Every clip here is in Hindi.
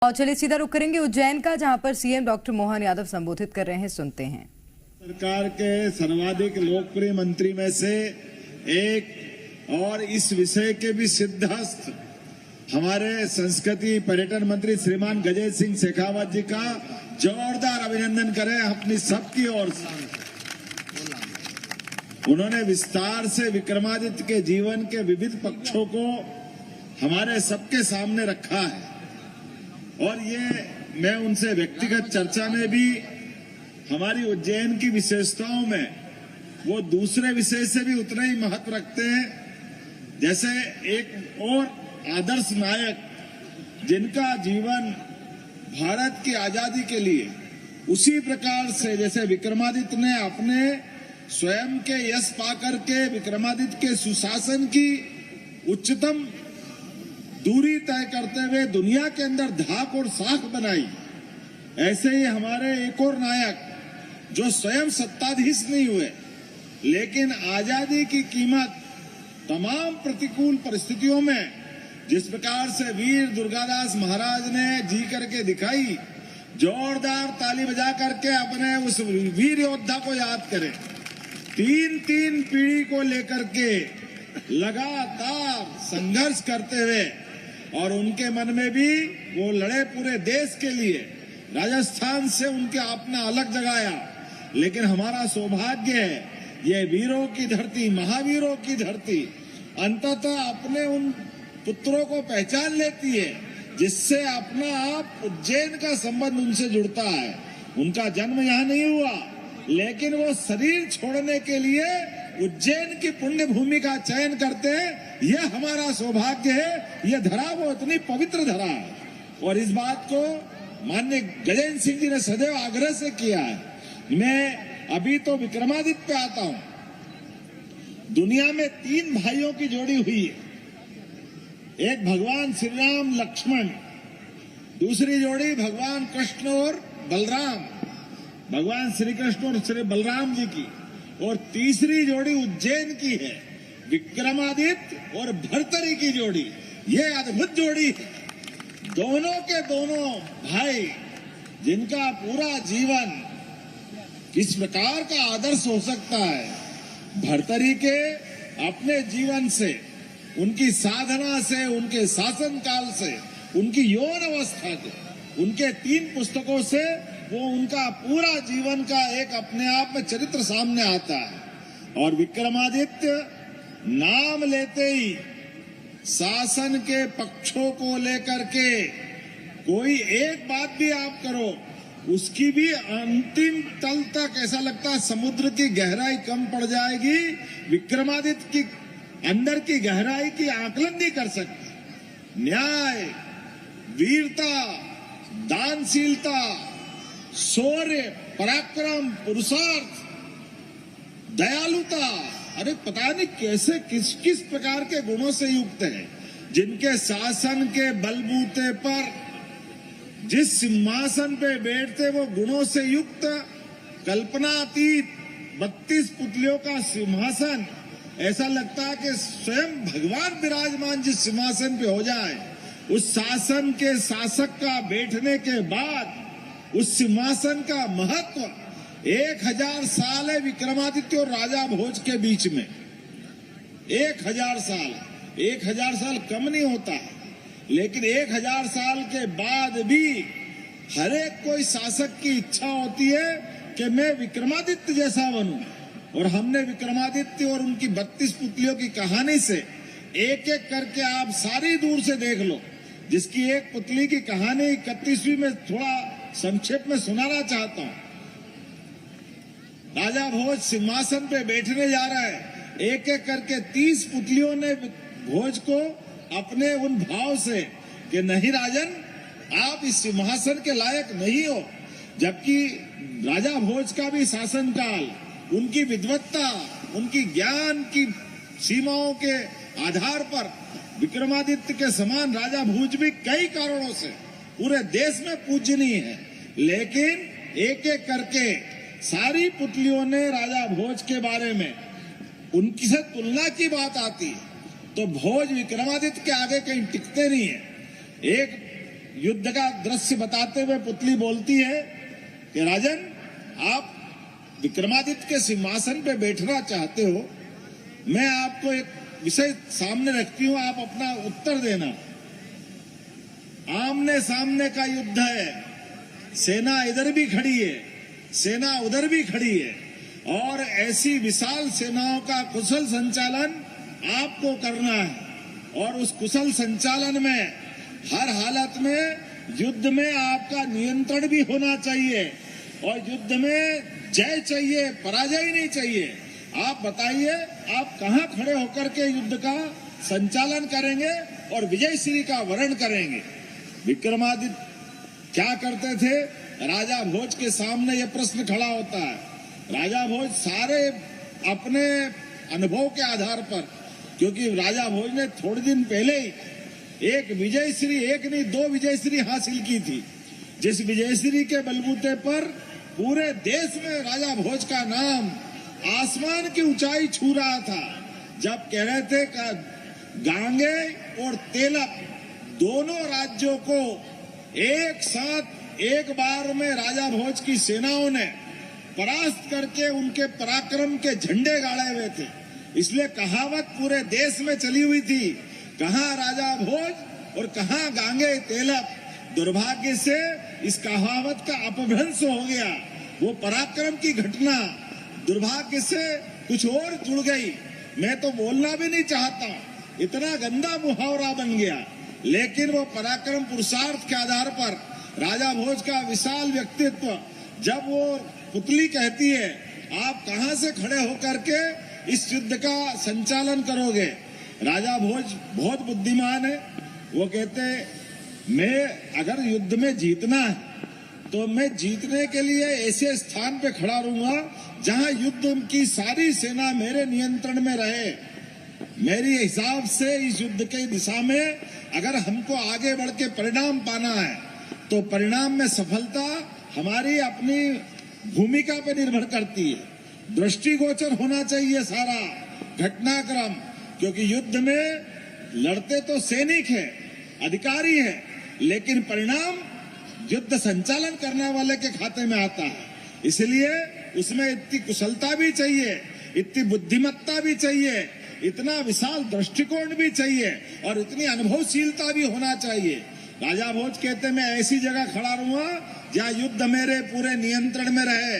और चलिए सीधा रुख करेंगे उज्जैन का, जहां पर सीएम डॉक्टर मोहन यादव संबोधित कर रहे हैं। सुनते हैं। सरकार के सर्वाधिक लोकप्रिय मंत्री में से एक और इस विषय के भी सिद्धहस्त हमारे संस्कृति पर्यटन मंत्री श्रीमान गजेंद्र सिंह शेखावत जी का जोरदार अभिनंदन करें अपनी सबकी ओर से। उन्होंने विस्तार से विक्रमादित्य के जीवन के विविध पक्षों को हमारे सबके सामने रखा है और ये मैं उनसे व्यक्तिगत चर्चा में भी हमारी उज्जैन की विशेषताओं में वो दूसरे विषय से भी उतना ही महत्व रखते हैं। जैसे एक और आदर्श नायक जिनका जीवन भारत की आजादी के लिए उसी प्रकार से जैसे विक्रमादित्य ने अपने स्वयं के यश पाकर के विक्रमादित्य के सुशासन की उच्चतम दूरी तय करते हुए दुनिया के अंदर धाक और साख बनाई, ऐसे ही हमारे एक और नायक जो स्वयं सत्ताधीश नहीं हुए लेकिन आजादी की कीमत तमाम प्रतिकूल परिस्थितियों में जिस प्रकार से वीर दुर्गादास महाराज ने जी करके दिखाई, जोरदार ताली बजा करके अपने उस वीर योद्धा को याद करें। तीन पीढ़ी को लेकर के लगातार संघर्ष करते हुए और उनके मन में भी वो लड़े पूरे देश के लिए। राजस्थान से उनके आपने अलग जगाया, लेकिन हमारा सौभाग्य है ये वीरों की धरती, महावीरों की धरती अंततः अपने उन पुत्रों को पहचान लेती है जिससे अपना आप उज्जैन का संबंध उनसे जुड़ता है। उनका जन्म यहाँ नहीं हुआ लेकिन वो शरीर छोड़ने के लिए उज्जैन की पुण्य भूमि का चयन करते हैं। यह हमारा सौभाग्य है। यह धरा वो इतनी पवित्र धरा है और इस बात को माननीय गजेंद्र सिंह जी ने सदैव आग्रह से किया है। मैं अभी तो विक्रमादित्य पे आता हूं। दुनिया में 3 भाइयों की जोड़ी हुई है, एक भगवान श्री राम लक्ष्मण, दूसरी जोड़ी भगवान कृष्ण और बलराम, भगवान श्री कृष्ण और श्री बलराम जी की, और तीसरी जोड़ी उज्जैन की है, विक्रमादित्य और भर्तरी की जोड़ी। ये अद्भुत जोड़ी है। दोनों के दोनों भाई जिनका पूरा जीवन किस प्रकार का आदर्श हो सकता है। भर्तरी के अपने जीवन से, उनकी साधना से, उनके शासन काल से, उनकी यौन अवस्था से, उनके 3 पुस्तकों से वो उनका पूरा जीवन का एक अपने आप में चरित्र सामने आता है। और विक्रमादित्य नाम लेते ही शासन के पक्षों को लेकर के कोई एक बात भी आप करो उसकी भी अंतिम तल तक ऐसा लगता है समुद्र की गहराई कम पड़ जाएगी। विक्रमादित्य की अंदर की गहराई की आकलन नहीं कर सकते। न्याय, वीरता, दानशीलता, शौर्य, पराक्रम, पुरुषार्थ, दयालुता, अरे पता नहीं कैसे किस किस प्रकार के गुणों से युक्त है, जिनके शासन के बलबूते पर जिस सिंहासन पे बैठते वो गुणों से युक्त कल्पनातीत 32 पुतलियों का सिंहासन, ऐसा लगता है कि स्वयं भगवान विराजमान जिस सिंहासन पे हो जाए, उस शासन के शासक का बैठने के बाद उस सिंहासन का महत्व 1000 साल है विक्रमादित्य और राजा भोज के बीच में। 1000 साल, 1000 साल कम नहीं होता है, लेकिन 1000 साल के बाद भी हर एक कोई शासक की इच्छा होती है कि मैं विक्रमादित्य जैसा बनूं। और हमने विक्रमादित्य और उनकी 32 पुतलियों की कहानी से एक एक करके आप सारी दूर से देख लो, जिसकी एक पुतली की कहानी 31वीं में थोड़ा संक्षेप में सुनाना चाहता हूं। राजा भोज सिंहासन पे बैठने जा रहा है, एक एक करके 30 पुतलियों ने भोज को अपने उन भाव से कि नहीं राजन, आप इस सिंहासन के लायक नहीं हो। जबकि राजा भोज का भी शासनकाल, उनकी विद्वत्ता, उनकी ज्ञान की सीमाओं के आधार पर विक्रमादित्य के समान राजा भोज भी कई कारणों से पूरे देश में पूजनीय है। लेकिन एक एक करके सारी पुतलियों ने राजा भोज के बारे में उनकी से तुलना की बात आती है तो भोज विक्रमादित्य के आगे कहीं टिकते नहीं है। एक युद्ध का दृश्य बताते हुए पुतली बोलती है कि राजन, आप विक्रमादित्य के सिंहासन पे बैठना चाहते हो, मैं आपको एक विषय सामने रखती हूं, आप अपना उत्तर देना। आमने सामने का युद्ध है, सेना इधर भी खड़ी है, सेना उधर भी खड़ी है, और ऐसी विशाल सेनाओं का कुशल संचालन आपको करना है। और उस कुशल संचालन में हर हालत में युद्ध में आपका नियंत्रण भी होना चाहिए, और युद्ध में जय चाहिए, पराजय नहीं चाहिए। आप बताइए, आप कहां खड़े होकर के युद्ध का संचालन करेंगे और विजय श्री का वर्ण करेंगे? विक्रमादित्य क्या करते थे? राजा भोज के सामने यह प्रश्न खड़ा होता है। राजा भोज सारे अपने अनुभव के आधार पर, क्योंकि राजा भोज ने थोड़े दिन पहले ही एक विजयश्री, एक नहीं 2 विजयश्री हासिल की थी, जिस विजयश्री के बलबूते पर पूरे देश में राजा भोज का नाम आसमान की ऊंचाई छू रहा था। जब कह रहे थे कि गांगे और तेलक दोनों राज्यों को एक साथ एक बार में राजा भोज की सेनाओं ने परास्त करके उनके पराक्रम के झंडे गाड़े हुए थे। इसलिए कहावत पूरे देश में चली हुई थी, कहां राजा भोज और कहां गांगे तेलक। दुर्भाग्य से इस कहावत का अपभ्रंश हो गया। वो पराक्रम की घटना दुर्भाग्य से कुछ और जुड़ गई। मैं तो बोलना भी नहीं चाहता, इतना गंदा मुहावरा बन गया। लेकिन वो पराक्रम पुरुषार्थ के आधार पर राजा भोज का विशाल व्यक्तित्व, जब वो पुतली कहती है आप कहां से खड़े होकर के इस युद्ध का संचालन करोगे? राजा भोज बहुत बुद्धिमान है। वो कहते मैं अगर युद्ध में जीतना है तो मैं जीतने के लिए ऐसे स्थान पे खड़ा रहूंगा जहां युद्ध की सारी सेना मेरे नियंत्रण में रहे। मेरी हिसाब से इस युद्ध की दिशा में अगर हमको आगे बढ़ के परिणाम पाना है तो परिणाम में सफलता हमारी अपनी भूमिका पर निर्भर करती है। दृष्टिगोचर होना चाहिए सारा घटनाक्रम, क्योंकि युद्ध में लड़ते तो सैनिक हैं, अधिकारी हैं, लेकिन परिणाम युद्ध संचालन करने वाले के खाते में आता है। इसलिए उसमें इतनी कुशलता भी चाहिए, इतनी बुद्धिमत्ता भी चाहिए, इतना विशाल दृष्टिकोण भी चाहिए और इतनी अनुभवशीलता भी होना चाहिए। राजा भोज कहते मैं ऐसी जगह खड़ा रहूंगा जहां युद्ध मेरे पूरे नियंत्रण में रहे,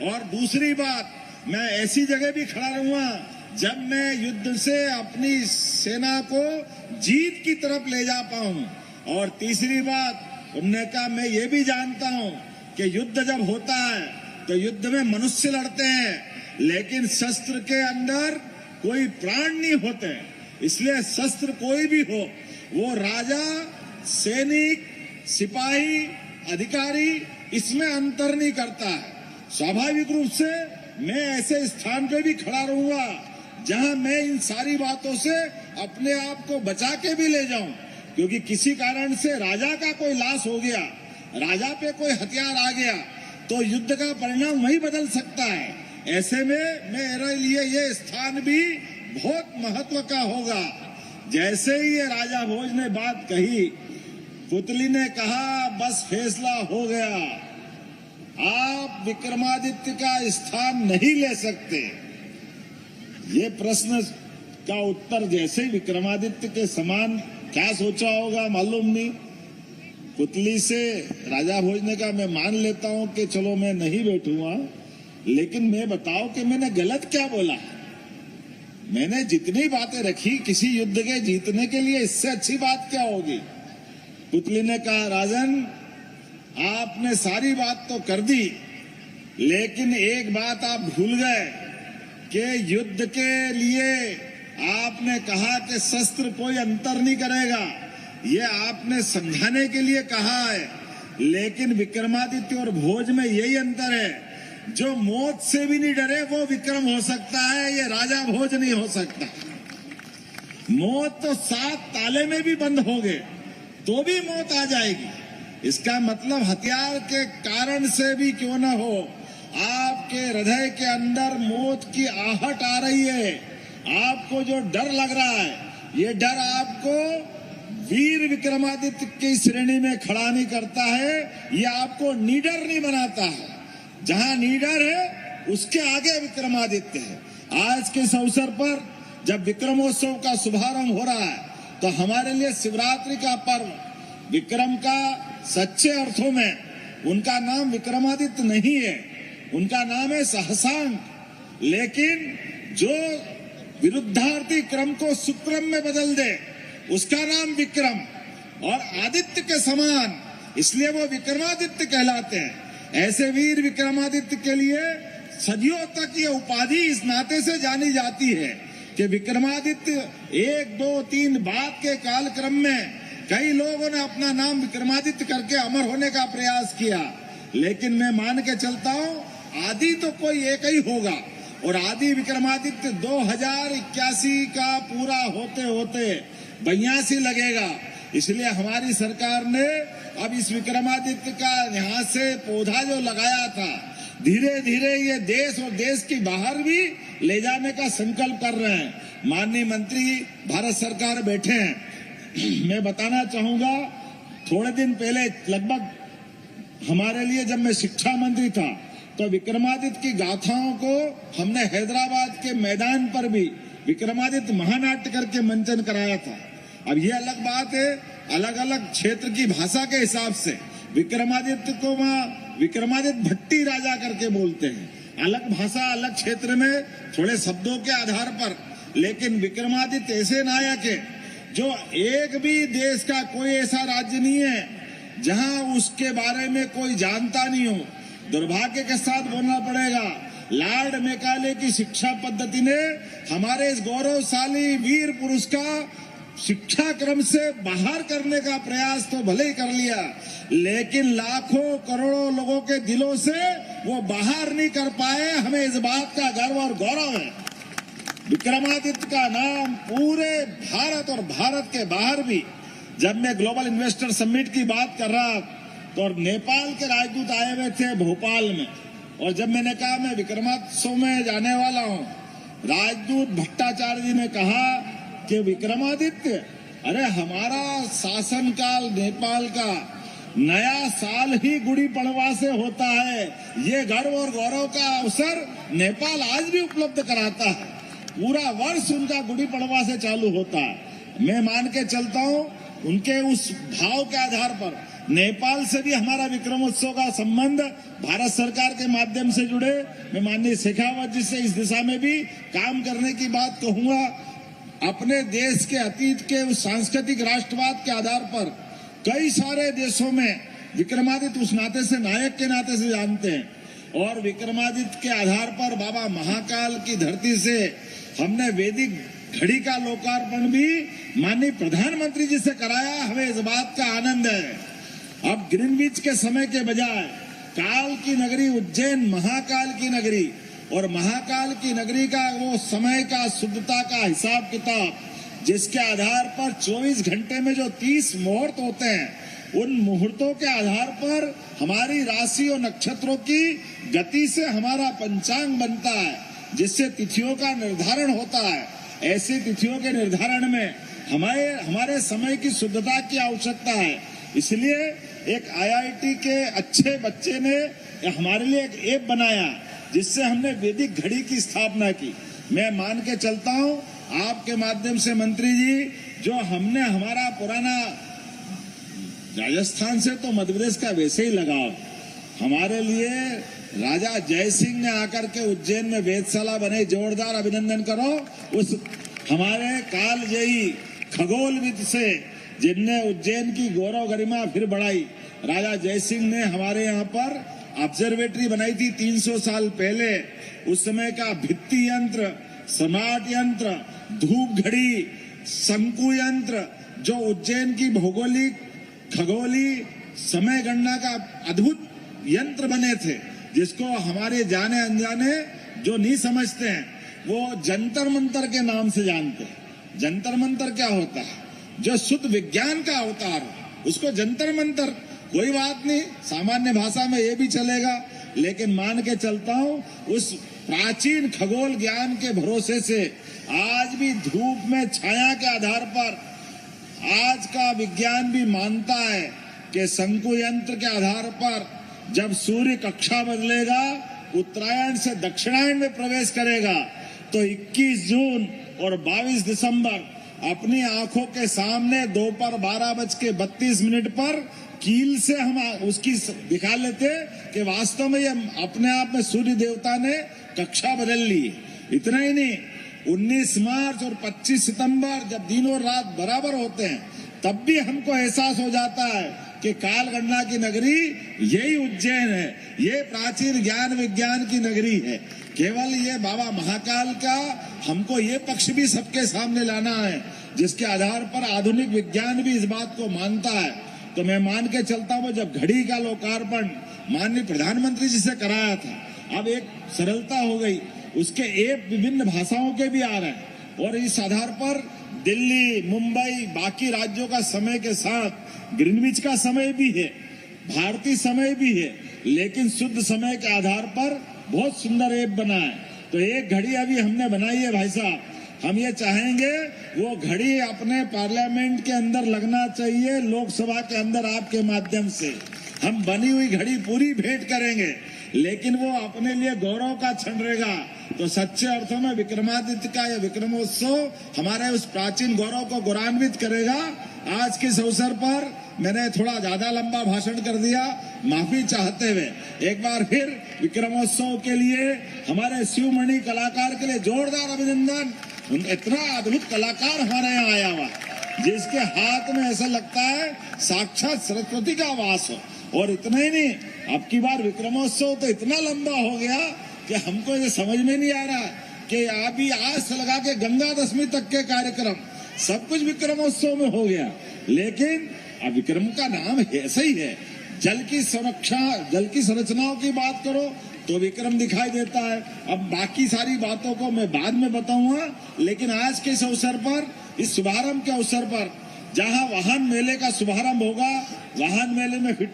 और दूसरी बात मैं ऐसी जगह भी खड़ा रहूंगा जब मैं युद्ध से अपनी सेना को जीत की तरफ ले जा पाऊं, और तीसरी बात उन्होंने कहा मैं ये भी जानता हूं कि युद्ध जब होता है तो युद्ध में मनुष्य लड़ते हैं, लेकिन शस्त्र के अंदर कोई प्राण नहीं होते। इसलिए शस्त्र कोई भी हो, वो राजा, सैनिक, सिपाही, अधिकारी, इसमें अंतर नहीं करता है। स्वाभाविक रूप से मैं ऐसे स्थान पे भी खड़ा रहूंगा जहां मैं इन सारी बातों से अपने आप को बचा के भी ले जाऊं, क्योंकि किसी कारण से राजा का कोई लाश हो गया, राजा पे कोई हथियार आ गया तो युद्ध का परिणाम वही बदल सकता है। ऐसे में मेरे लिए ये स्थान भी बहुत महत्व का होगा। जैसे ही ये राजा भोज ने बात कही, पुतली ने कहा बस फैसला हो गया, आप विक्रमादित्य का स्थान नहीं ले सकते। ये प्रश्न का उत्तर जैसे ही विक्रमादित्य के समान क्या सोचा होगा मालूम नहीं। पुतली से राजा भोज ने कहा मैं मान लेता हूं कि चलो मैं नहीं बैठूंगा, लेकिन मैं बताओ कि मैंने गलत क्या बोला? मैंने जितनी बातें रखी किसी युद्ध के जीतने के लिए, इससे अच्छी बात क्या होगी? पुतली ने कहा राजन, आपने सारी बात तो कर दी, लेकिन एक बात आप भूल गए कि युद्ध के लिए आपने कहा कि शस्त्र कोई अंतर नहीं करेगा। ये आपने समझाने के लिए कहा है, लेकिन विक्रमादित्य और भोज में यही अंतर है, जो मौत से भी नहीं डरे वो विक्रम हो सकता है, ये राजा भोज नहीं हो सकता। मौत तो 7 ताले में भी बंद हो गए तो भी मौत आ जाएगी। इसका मतलब हथियार के कारण से भी क्यों ना हो, आपके हृदय के अंदर मौत की आहट आ रही है, आपको जो डर लग रहा है, ये डर आपको वीर विक्रमादित्य की श्रेणी में खड़ा नहीं करता है, ये आपको नीडर नहीं बनाता है। जहां नीडर है उसके आगे विक्रमादित्य है। आज के इस अवसर पर जब विक्रमोत्सव का शुभारंभ हो रहा है तो हमारे लिए शिवरात्रि का पर्व, विक्रम का सच्चे अर्थों में उनका नाम विक्रमादित्य नहीं है, उनका नाम है सहसांक। लेकिन जो विरुद्धार्थी क्रम को सुक्रम में बदल दे उसका नाम विक्रम, और आदित्य के समान, इसलिए वो विक्रमादित्य कहलाते हैं। ऐसे वीर विक्रमादित्य के लिए सदियों तक ये उपाधि इस नाते से जानी जाती है कि विक्रमादित्य 1, 2, 3 बाद के कालक्रम में कई लोगों ने अपना नाम विक्रमादित्य करके अमर होने का प्रयास किया, लेकिन मैं मान के चलता हूं आदि तो कोई एक ही होगा, और आदि विक्रमादित्य 2081 का पूरा होते होते 82 लगेगा। इसलिए हमारी सरकार ने अब इस विक्रमादित्य का यहाँ से पौधा जो लगाया था, धीरे धीरे ये देश और देश की बाहर भी ले जाने का संकल्प कर रहे हैं। माननीय मंत्री भारत सरकार बैठे हैं। मैं बताना चाहूंगा, थोड़े दिन पहले लगभग हमारे लिए जब मैं शिक्षा मंत्री था तो विक्रमादित्य की गाथाओं को हमने हैदराबाद के मैदान पर भी विक्रमादित्य महानाट्य करके मंचन कराया था। अब ये अलग बात है, अलग अलग क्षेत्र की भाषा के हिसाब से विक्रमादित्य को वहाँ विक्रमादित्य भट्टी राजा करके बोलते हैं, अलग भाषा अलग क्षेत्र में थोड़े शब्दों के आधार पर। लेकिन विक्रमादित्य ऐसे नायक है जो एक भी देश का कोई ऐसा राज्य नहीं है जहां उसके बारे में कोई जानता नहीं हो। दुर्भाग्य के साथ बोलना पड़ेगा, लॉर्ड मैकाले की शिक्षा पद्धति ने हमारे इस गौरवशाली वीर पुरुष का शिक्षा क्रम से बाहर करने का प्रयास तो भले ही कर लिया, लेकिन लाखों करोड़ों लोगों के दिलों से वो बाहर नहीं कर पाए। हमें इस बात का गर्व और गौरव है। विक्रमादित्य का नाम पूरे भारत और भारत के बाहर भी, जब मैं ग्लोबल इन्वेस्टर समिट की बात कर रहा तो नेपाल के राजदूत आए हुए थे भोपाल में, और जब मैंने कहा मैं विक्रमोत्सव में जाने वाला हूं, राजदूत भट्टाचार्य जी ने कहा कि विक्रमादित्य, अरे हमारा शासनकाल नेपाल का नया साल ही गुड़ी पड़वा से होता है। ये गर्व और गौरव का अवसर नेपाल आज भी उपलब्ध कराता है। पूरा वर्ष उनका गुड़ी पड़वा से चालू होता है। मैं मान के चलता हूँ उनके उस भाव के आधार पर नेपाल से भी हमारा विक्रमोत्सव का संबंध भारत सरकार के माध्यम से जुड़े। मैं माननीय शेखावत जी से इस दिशा में भी काम करने की बात कहूंगा। अपने देश के अतीत के उस सांस्कृतिक राष्ट्रवाद के आधार पर कई सारे देशों में विक्रमादित्य उस नाते से, नायक के नाते से जानते हैं, और विक्रमादित्य के आधार पर बाबा महाकाल की धरती से हमने वैदिक घड़ी का लोकार्पण भी माननीय प्रधानमंत्री जी से कराया। हमें इस बात का आनंद है। अब ग्रीनविच के समय के बजाय काल की नगरी उज्जैन महाकाल की नगरी, और महाकाल की नगरी का वो समय का शुद्धता का हिसाब किताब, जिसके आधार पर 24 घंटे में जो 30 मुहूर्त होते हैं, उन मुहूर्तों के आधार पर हमारी राशि और नक्षत्रों की गति से हमारा पंचांग बनता है, जिससे तिथियों का निर्धारण होता है। ऐसी तिथियों के निर्धारण में हमारे समय की शुद्धता की आवश्यकता है। इसलिए एक IIT के अच्छे बच्चे ने हमारे लिए एक ऐप बनाया, जिससे हमने वैदिक घड़ी की स्थापना की। मैं मान के चलता हूँ आपके माध्यम से मंत्री जी, जो हमने हमारा पुराना राजस्थान से तो मध्य प्रदेश का वैसे ही लगाव, हमारे लिए राजा जय सिंह ने आकर के उज्जैन में वेधशाला बने, जोरदार अभिनंदन करो उस हमारे कालजयी खगोलविद से, जिनने उज्जैन की गौरव गरिमा फिर बढ़ाई। राजा जय सिंह ने हमारे यहाँ पर ऑब्जर्वेटरी बनाई थी 300 साल पहले। उस समय का भित्ति यंत्र, स्मार्ट यंत्र, धूप घड़ी, शंकु यंत्र, जो उज्जैन की भौगोलिक खगोली समय गणना का अद्भुत यंत्र बने थे, जिसको हमारे जाने अनजाने जो नहीं समझते हैं वो जंतर मंतर के नाम से जानते हैं। जंतर मंतर क्या होता है? जो शुद्ध विज्ञान का अवतार हो, उसको जंतर मंतर, कोई बात नहीं, सामान्य भाषा में ये भी चलेगा। लेकिन मान के चलता हूँ उस प्राचीन खगोल ज्ञान के भरोसे से आज भी धूप में छाया के आधार पर आज का विज्ञान भी मानता है कि शंकु यंत्र के आधार पर जब सूर्य कक्षा बदलेगा, उत्तरायण से दक्षिणायन में प्रवेश करेगा, तो 21 जून और 22 दिसंबर अपनी आंखों के सामने दोपहर 12:32 पर कील से हम उसकी दिखा लेते कि वास्तव में ये अपने आप में सूर्य देवता ने कक्षा बदल ली। इतना ही नहीं, 19 मार्च और 25 सितंबर जब दिन और रात बराबर होते हैं, तब भी हमको एहसास हो जाता है कि कालगणना की नगरी यही उज्जैन है, ये प्राचीन ज्ञान विज्ञान की नगरी है। केवल ये बाबा महाकाल का हमको ये पक्ष भी सबके सामने लाना है, जिसके आधार पर आधुनिक विज्ञान भी इस बात को मानता है। तो मैं मान के चलता हूँ, जब घड़ी का लोकार्पण माननीय प्रधानमंत्री जी से कराया था, अब एक सरलता हो गई, उसके ऐप विभिन्न भाषाओं के भी आ रहे हैं, और इस आधार पर दिल्ली, मुंबई, बाकी राज्यों का समय के साथ ग्रीनविच का समय भी है, भारतीय समय भी है, लेकिन शुद्ध समय के आधार पर बहुत सुंदर ऐप बना है। तो एक घड़ी अभी हमने बनाई है भाई साहब, हम ये चाहेंगे वो घड़ी अपने पार्लियामेंट के अंदर लगना चाहिए, लोकसभा के अंदर आपके माध्यम से हम बनी हुई घड़ी पूरी भेंट करेंगे, लेकिन वो अपने लिए गौरव का क्षण रहेगा। तो सच्चे अर्थों में विक्रमादित्य का यह विक्रमोत्सव हमारे उस प्राचीन गौरव को गौरवान्वित करेगा। आज के इस अवसर पर मैंने थोड़ा ज्यादा लंबा भाषण कर दिया, माफी चाहते हुए एक बार फिर विक्रमोत्सव के लिए हमारे शिवमणि कलाकार के लिए जोरदार अभिनंदन। इतना अद्भुत कलाकार हमारे यहाँ आया हुआ, जिसके हाथ में ऐसा लगता है साक्षात सरस्वती का वास हो। और इतना ही नहीं, अब की बार विक्रमोत्सव तो इतना लंबा हो गया कि हमको ये समझ में नहीं आ रहा कि अभी आज से लगा के गंगा दशमी तक के कार्यक्रम सब कुछ विक्रमोत्सव में हो गया। लेकिन अब विक्रम का नाम ऐसा ही है। जल की सुरक्षा, जल की संरचनाओं की बात करो तो विक्रम दिखाई देता है। अब बाकी सारी बातों को मैं बाद में बताऊंगा, लेकिन आज के इस अवसर पर, इस शुभारंभ के अवसर पर, जहां वाहन मेले का शुभारंभ होगा, वाहन मेले में 50